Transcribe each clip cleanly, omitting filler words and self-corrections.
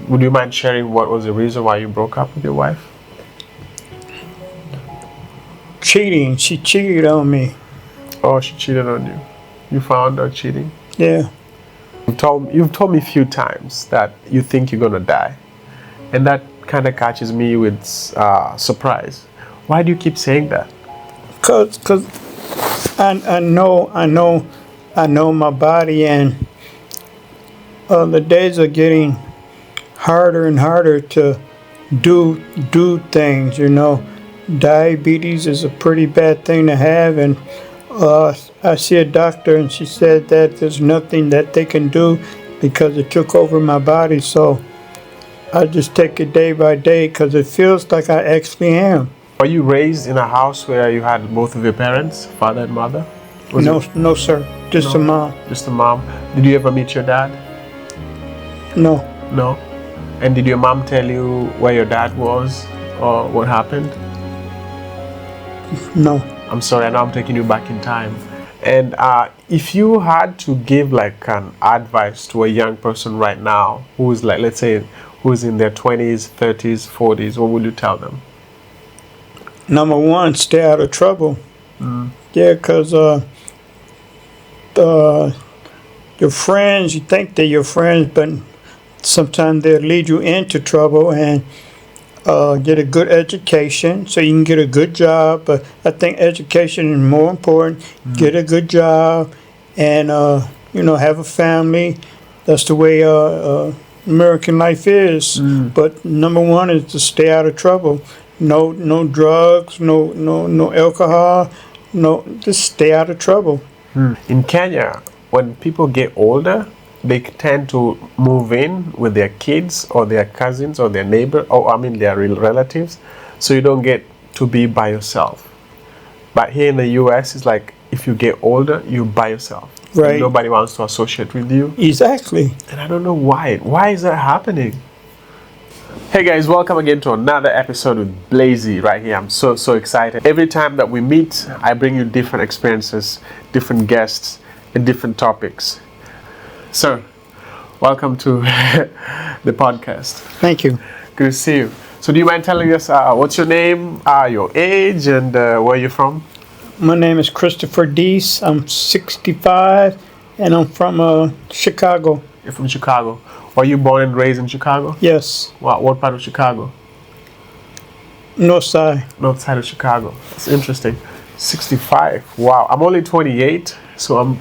Would you mind sharing what was the reason why you broke up with your wife? Cheating. She cheated on me. Oh, she cheated on you. You found her cheating? Yeah. You've told me a few times that you think you're gonna die, and that kind of catches me with surprise. Why do you keep saying that? Cause I know my body, and the days are getting harder and harder to do things. Diabetes is a pretty bad thing to have, and I see a doctor, and she said that there's nothing that they can do because it took over my body. So I just take it day by day because it feels like I actually am. Were you raised in a house where you had both of your parents, father and mother? No, sir. Just a mom. Just a mom. Did you ever meet your dad? No, No. And did your mom tell you where your dad was or what happened? no. I'm sorry, I know I'm taking you back in time. And if you had to give like an advice to a young person right now who is like, let's say, who's in their 20s, 30s, 40s, what would you tell them? Number one, stay out of trouble. Yeah, because your friends, you think they're your friends, but sometimes they'll lead you into trouble. And get a good education so you can get a good job. But I think education is more important. Get a good job and, have a family. That's the way American life is. But number one is to stay out of trouble. No drugs, no alcohol. No, just stay out of trouble. In Kenya, when people get older, they tend to move in with their kids or their cousins or their neighbor, their real relatives, so you don't get to be by yourself. But here in the US, it's like if you get older, you're by yourself. Right. Nobody wants to associate with you. Exactly. And I don't know why. Why is that happening? Hey guys, welcome again to another episode with Blazy right here. I'm so excited. Every time that we meet, I bring you different experiences, different guests, and different topics. Sir, welcome to the podcast. Thank you. Good to see you. So do you mind telling us what's your name, your age, and where you're from? My name is Christopher Deese. I'm 65, and I'm from Chicago. You're from Chicago. Were you born and raised in Chicago? Yes. Wow, what part of Chicago? North side. North side of Chicago. That's interesting. 65. Wow. I'm only 28, so I'm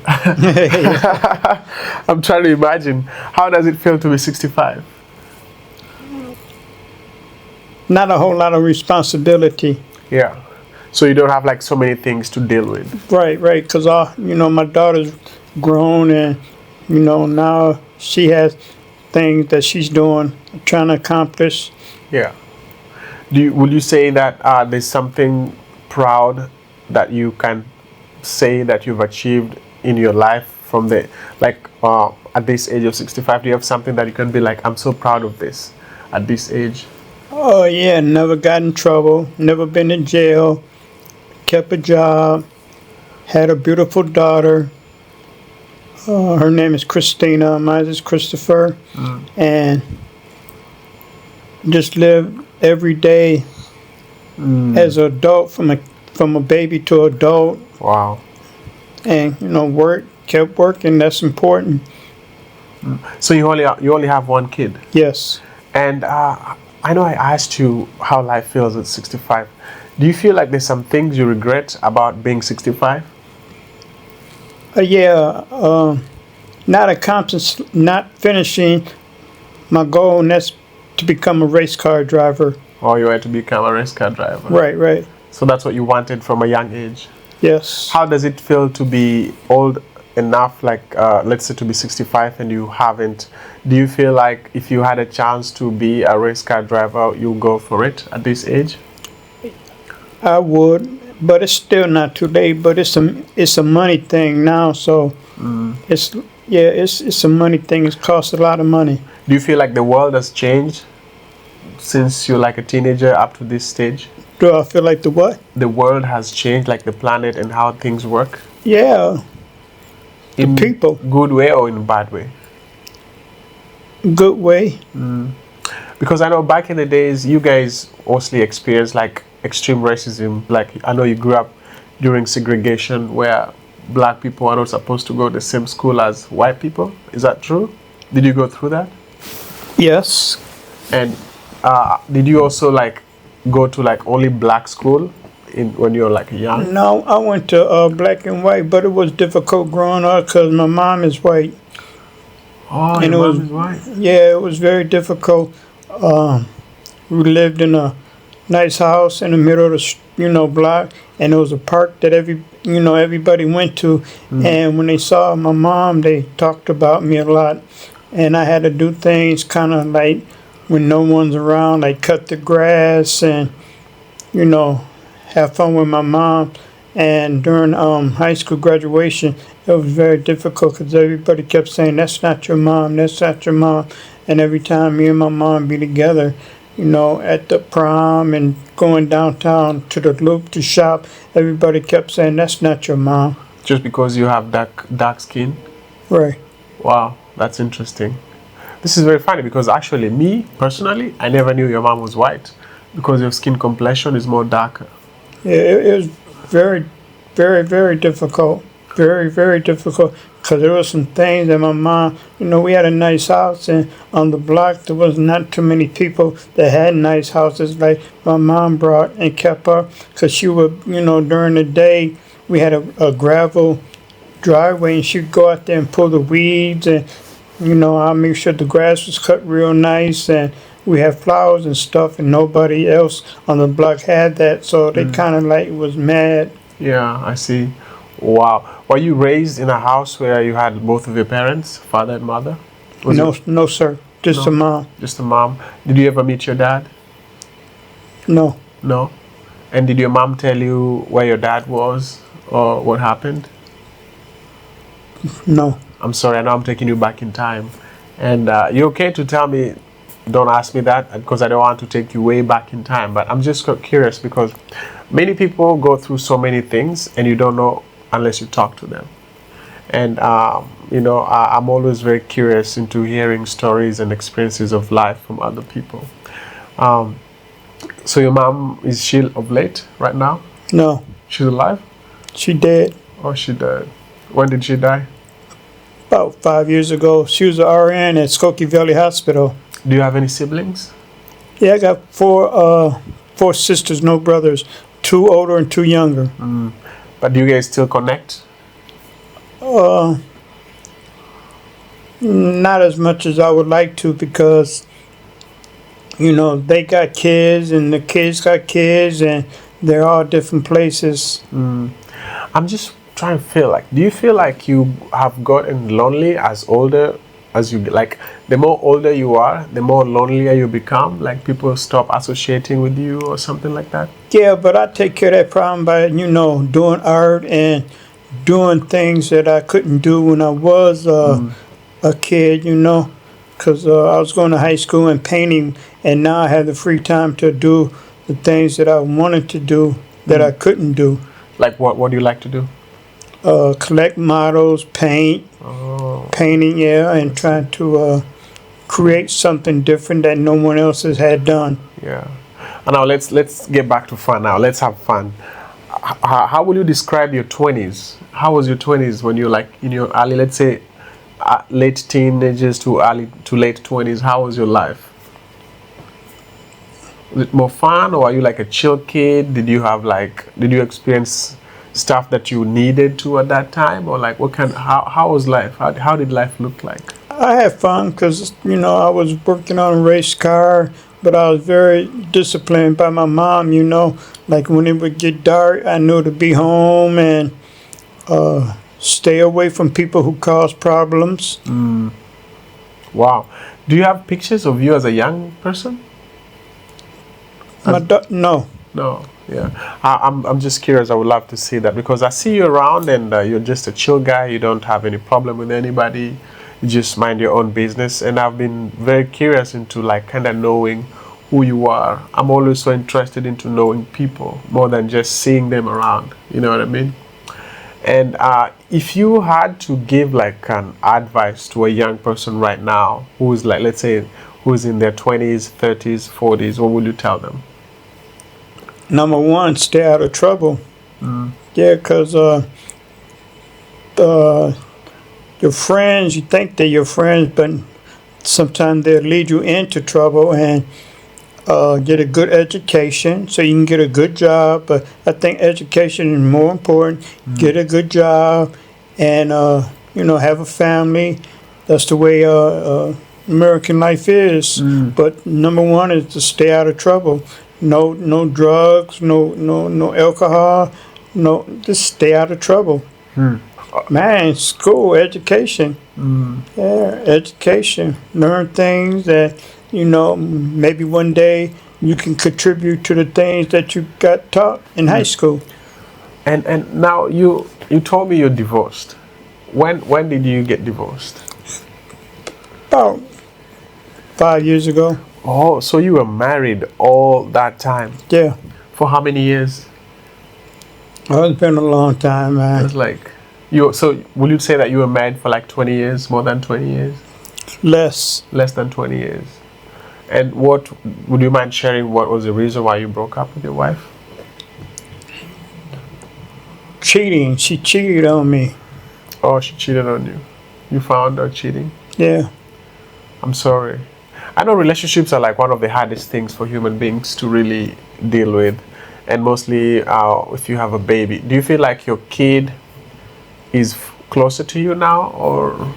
I'm trying to imagine how does it feel to be 65? Not a whole lot of responsibility. Yeah. So you don't have like so many things to deal with. Right. Because my daughter's grown, and now she has things that she's doing, trying to accomplish. Yeah. Would you say that there's something proud that you can say that you've achieved in your life from at this age of 65? Do you have something that you can be like, I'm so proud of this at this age? Oh yeah, never got in trouble, never been in jail, kept a job, had a beautiful daughter. Her name is Christina, mine is Christopher, and just live every day as an adult, from a baby to adult. Wow. And kept working. That's important. So you only have one kid? Yes. And I know I asked you how life feels at 65. Do you feel like there's some things you regret about being 65? Not finishing my goal, and that's to become a race car driver. Oh, you wanted to become a race car driver. Right. So that's what you wanted from a young age. Yes. How does it feel to be old enough, let's say to be 65 and you haven't? Do you feel like if you had a chance to be a race car driver, you'll go for it at this age? I would, but it's still not too late. But it's a money thing now, so it's a money thing. It costs a lot of money. Do you feel like the world has changed since you're like a teenager up to this stage? Do I feel like the what? The world has changed, like the planet and how things work? Yeah. In people. Good way or in bad way? Good way. Because I know back in the days, you guys mostly experienced like extreme racism. Like I know you grew up during segregation where black people are not supposed to go to the same school as white people. Is that true? Did you go through that? Yes. And did you also like go to like only black school in when you were like young? No, I went to black and white, but it was difficult growing up because my mom is white. Oh, And your it was, mom is white. yeah, it was very difficult. We lived in a nice house in the middle of the, block, and there was a park that everybody went to. And when they saw my mom, they talked about me a lot. And I had to do things kind of like when no one's around, like cut the grass and, have fun with my mom. And during high school graduation, it was very difficult because everybody kept saying, "That's not your mom, that's not your mom." And every time me and my mom be together, at the prom and going downtown to the Loop to shop, everybody kept saying, "That's not your mom." Just because you have dark skin? Right. Wow, that's interesting. This is very funny because actually me personally, I never knew your mom was white because your skin complexion is more darker. Yeah, it was very, very, very difficult. Very, very difficult because there were some things that my mom, we had a nice house, and on the block there was not too many people that had nice houses like my mom brought and kept up because she would, during the day we had a gravel driveway and she'd go out there and pull the weeds, and I'll make sure the grass was cut real nice, and we had flowers and stuff, and nobody else on the block had that, so they kind of like was mad. Yeah, I see. Wow. Were you raised in a house where you had both of your parents, father and mother? No, sir. Just a mom. Just a mom. Did you ever meet your dad? No. No. And did your mom tell you where your dad was or what happened? No. I'm sorry, I know I'm taking you back in time. And you're okay to tell me, don't ask me that because I don't want to take you way back in time. But I'm just curious because many people go through so many things and you don't know unless you talk to them. And, I'm always very curious into hearing stories and experiences of life from other people. So your mom, is she of late right now? No. She's alive? She dead. Oh, she died. When did she die? About 5 years ago. She was an RN at Skokie Valley Hospital. Do you have any siblings? Yeah, I got four sisters, no brothers. 2 older and 2 younger. But do you guys still connect? Not as much as I would like to because, they got kids and the kids got kids and they're all different places. I'm just trying to feel like, do you feel like you have gotten lonely as older as you, like the more older you are, the more lonelier you become? Like people stop associating with you or something like that? Yeah, but I take care of that problem by, doing art and doing things that I couldn't do when I was a kid, because I was going to high school and painting, and now I have the free time to do the things that I wanted to do that I couldn't do. Like what do you like to do? Collect models, paint, painting, and trying to create something different that no one else has had done. Yeah. And now let's get back to fun now. Let's have fun. How will you describe your 20s? How was your 20s when you're like in your early, let's say, late teenagers to late 20s? How was your life? Was it more fun, or are you like a chill kid? Did you experience stuff that you needed to at that time, or like how was life? How did life look like? I had fun because, I was working on a race car, but I was very disciplined by my mom, like when it would get dark, I knew to be home and stay away from people who cause problems. Wow. Do you have pictures of you as a young person? No. No. Yeah. I'm just curious. I would love to see that because I see you around and you're just a chill guy. You don't have any problem with anybody. You just mind your own business. And I've been very curious into like kind of knowing who you are. I'm always so interested into knowing people more than just seeing them around. You know what I mean? And if you had to give like an advice to a young person right now who's like, let's say, who's in their 20s, 30s, 40s, what will you tell them? Number one, stay out of trouble. Yeah, because your friends, you think they're your friends, but sometimes they'll lead you into trouble. And get a good education so you can get a good job. But I think education is more important. Get a good job and, have a family. That's the way American life is. But number one is to stay out of trouble. No drugs, no alcohol. No, just stay out of trouble. Man, school, education. Yeah, education. Learn things that, maybe one day you can contribute to the things that you got taught in high school. And now you told me you're divorced. When did you get divorced? About 5 years ago. Oh, so you were married all that time? Yeah. For how many years? Oh, it's been a long time, man. It's like so will you say that you were married for like 20 years, more than 20 years? Less than 20 years. And what would you mind sharing, what was the reason why you broke up with your wife? cheating. She cheated on me. Oh, she cheated on you. You found her cheating? Yeah. I'm sorry. I know relationships are like one of the hardest things for human beings to really deal with. And mostly if you have a baby. Do you feel like your kid is closer to you now, or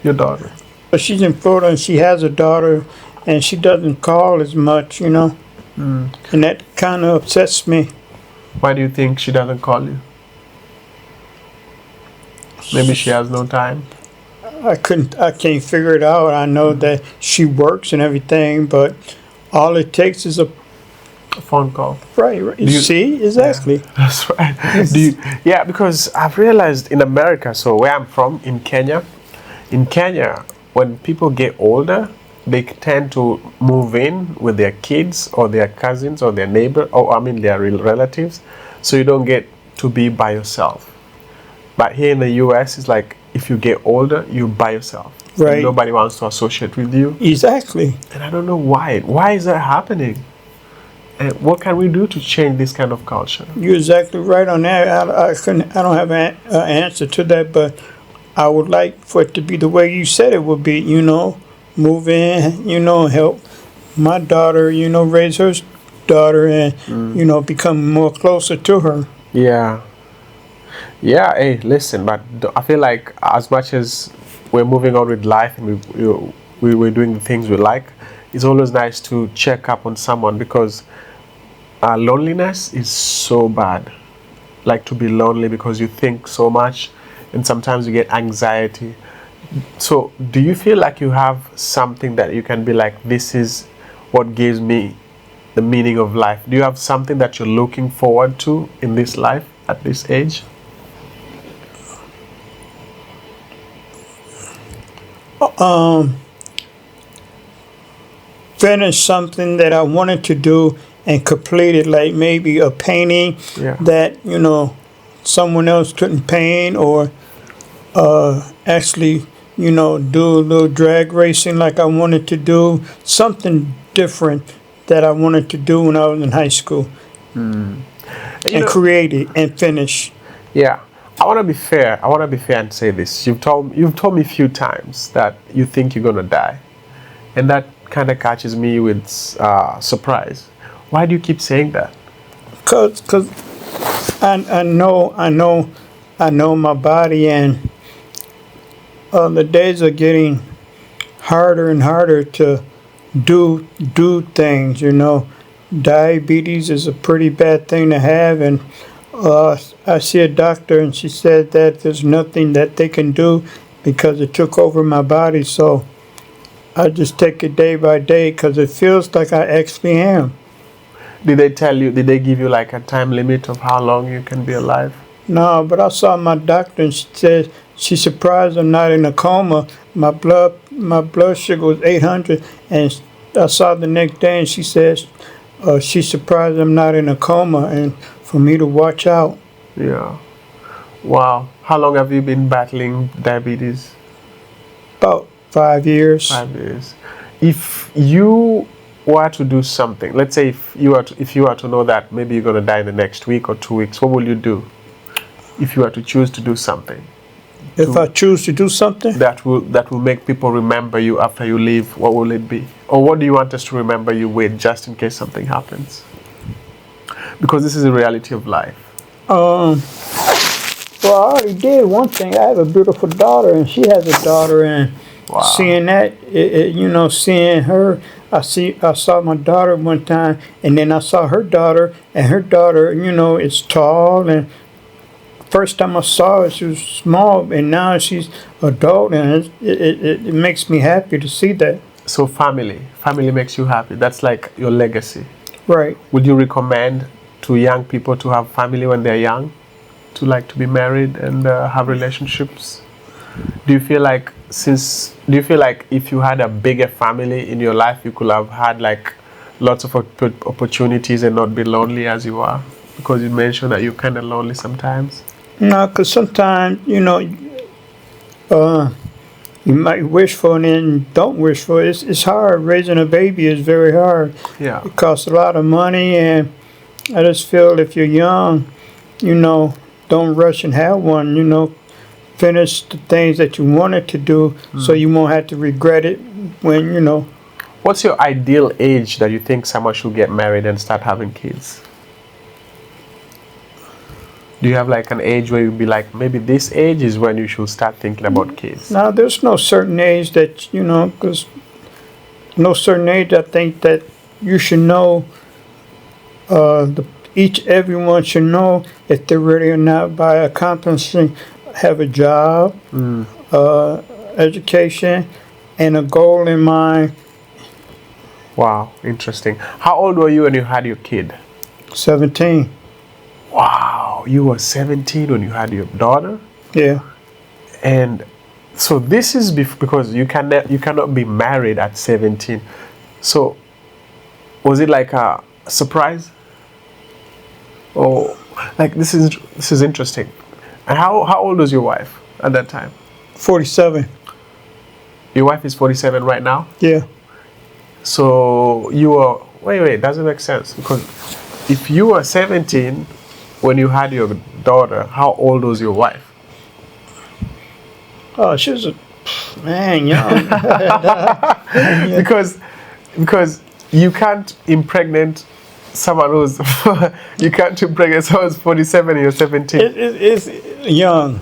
your daughter? But she's in Florida and she has a daughter and she doesn't call as much, you know. And that kind of upsets me. Why do you think she doesn't call you? Maybe she has no time? I can't figure it out. I know that she works and everything, but all it takes is a phone call. Right. You see? Exactly. Yeah, that's right. Yeah, because I've realized in America, so where I'm from, in Kenya, when people get older, they tend to move in with their kids or their cousins or their neighbor, or their real relatives, so you don't get to be by yourself. But here in the US, it's like if you get older, you're by yourself. Right. Nobody wants to associate with you. Exactly. And I don't know why. Why is that happening? And what can we do to change this kind of culture? You're exactly right on that. I don't have an answer to that, but I would like for it to be the way you said it would be, move in, help my daughter, raise her daughter and, become more closer to her. Yeah. Yeah, hey, listen, but I feel like as much as we're moving on with life and we're doing the things we like, it's always nice to check up on someone, because loneliness is so bad. Like, to be lonely because you think so much and sometimes you get anxiety. So do you feel like you have something that you can be like, this is what gives me the meaning of life? Do you have something that you're looking forward to in this life at this age? Finish something that I wanted to do and complete it, like maybe a painting that, someone else couldn't paint, or actually, do a little drag racing like I wanted to do, something different that I wanted to do when I was in high school. And create it and finish. Yeah. I want to be fair and say this. You've told me a few times that you think you're going to die. And that kind of catches me with surprise. Why do you keep saying that? Cause I know my body, and the days are getting harder and harder to do things. Diabetes is a pretty bad thing to have, and I see a doctor, and she said that there's nothing that they can do because it took over my body. So I just take it day by day because it feels like I actually am. Did they give you like a time limit of how long you can be alive? No, but I saw my doctor, and she said she's surprised I'm not in a coma. My blood sugar was 800, and I saw the next day, and she says she's surprised I'm not in a coma, and for me to watch out. Yeah. Wow. How long have you been battling diabetes? About 5 years. 5 years. If you were to do something, let's say if you were to know that maybe you're going to die in the next week or 2 weeks, what will you do? If you were to choose to do something. If I choose to do something? That will make people remember you after you leave, what will it be? Or what do you want us to remember you with, just in case something happens? Because this is the reality of life. Well, I already did one thing. I have a beautiful daughter, and she has a daughter, and Wow. seeing that, seeing her, I saw my daughter one time, and then I saw her daughter, and her daughter, is tall, and first time I saw her, she was small, and now she's adult, and it makes me happy to see that. So family makes you happy. That's like your legacy. Right. Would you recommend to young people to have family when they're young, to be married and have relationships? Do you feel like if you had a bigger family in your life, you could have had lots of opportunities and not be lonely as you are? Because you mentioned that you're kind of lonely sometimes. No, because sometimes, you might wish for it and don't wish for it. It's hard. Raising a baby is very hard. Yeah. It costs a lot of money, and I just feel if you're young, don't rush and have one, finish the things that you wanted to do so you won't have to regret it when. What's your ideal age that you think someone should get married and start having kids? Do you have an age where you'd be like, maybe this age is when you should start thinking about kids? Now, there's no certain age that, because no certain age I think that you should know, everyone should know if they're ready or not by accomplishing, have a job, education, and a goal in mind. Wow, interesting. How old were you when you had your kid? 17. Wow, you were 17 when you had your daughter? Yeah. And so this is because you cannot be married at 17. So was it like a surprise? Or this is interesting. And how old was your wife at that time? 47. Your wife is 47 right now? Yeah. So you were wait, doesn't make sense, because if you were 17 when you had your daughter, how old was your wife? Oh, she was young. Because you can't impregnate someone who's you can't impregnate someone who's 47 and you're 17. It's young.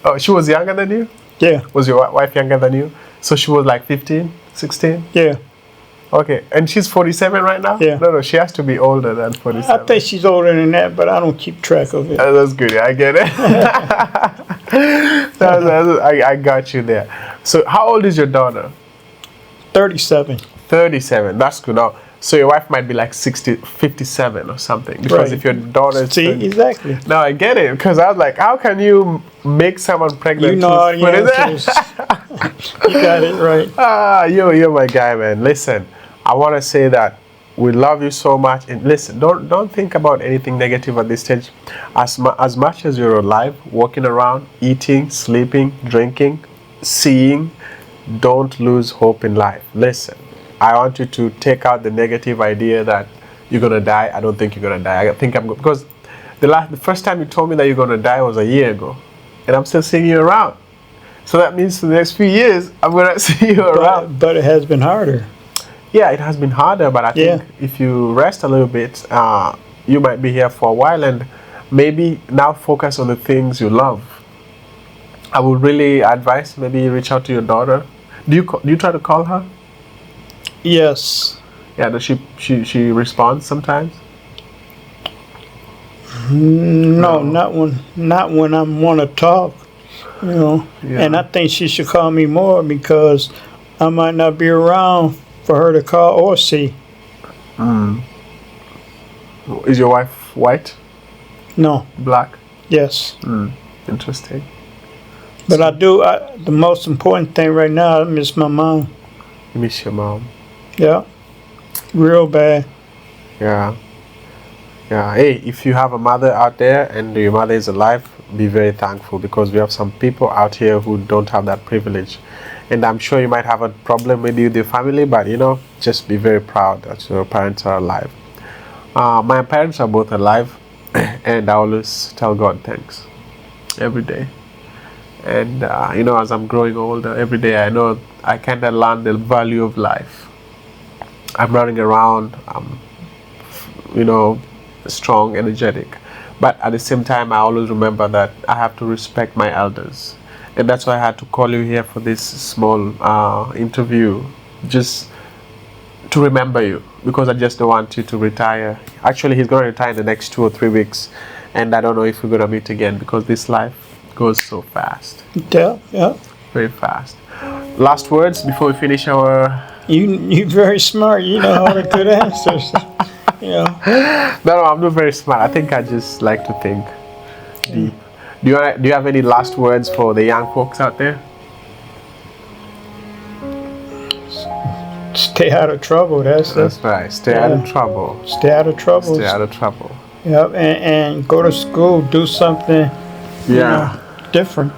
Oh, she was younger than you? Yeah. Was your wife younger than you? So she was 15, 16? Yeah. Okay, and she's 47 right now? Yeah. No, she has to be older than 47. I think she's older than that, but I don't keep track of it. That's good. I get it. I got you there. So how old is your daughter? 37. 37. That's good. Now, so your wife might be 57 or something. Because Right. if your daughter is... See, exactly. No, I get it. Because I was like, how can you make someone pregnant? You know all the answers. You got it right. You're my guy, man. Listen, I want to say that we love you so much. And listen, don't think about anything negative at this stage. As much as you're alive, walking around, eating, sleeping, drinking, seeing, don't lose hope in life. Listen, I want you to take out the negative idea that you're going to die. I don't think you're going to die. I think I'm going, because the first time you told me that you're going to die was a year ago. And I'm still seeing you around. So that means for the next few years, I'm going to see you around. But it has been harder. Yeah, it has been harder, but I think if you rest a little bit, you might be here for a while, and maybe now focus on the things you love. I would really advise maybe reach out to your daughter. Do you try to call her? Yes. Yeah, does she responds sometimes? No, not when I want to talk. Yeah. And I think she should call me more because I might not be around for her to call or see. Is your wife white? No. Black? Yes. Interesting. But the most important thing right now, I miss my mom. You miss your mom? Yeah. Real bad. Yeah. Yeah. Hey, if you have a mother out there and your mother is alive, be very thankful, because we have some people out here who don't have that privilege. And I'm sure you might have a problem with your family, but just be very proud that your parents are alive. My parents are both alive, and I always tell God thanks every day. And as I'm growing older, every day I know I kind of learn the value of life. I'm running around, I'm, strong, energetic. But at the same time, I always remember that I have to respect my elders. And that's why I had to call you here for this small interview, just to remember you, because I just don't want you to retire. Actually, he's going to retire in the next 2 or 3 weeks. And I don't know if we're going to meet again because this life goes so fast. Yeah, yeah. Very fast. Last words before we finish our. You're very smart. You know all the good answers. No, I'm not very smart. I think I just like to think deep. Do you have any last words for the young folks out there? Stay out of trouble. That's right. Stay out of trouble. Stay out of trouble. Stay out of trouble. Yep, and go to school. Do something. Yeah. Different.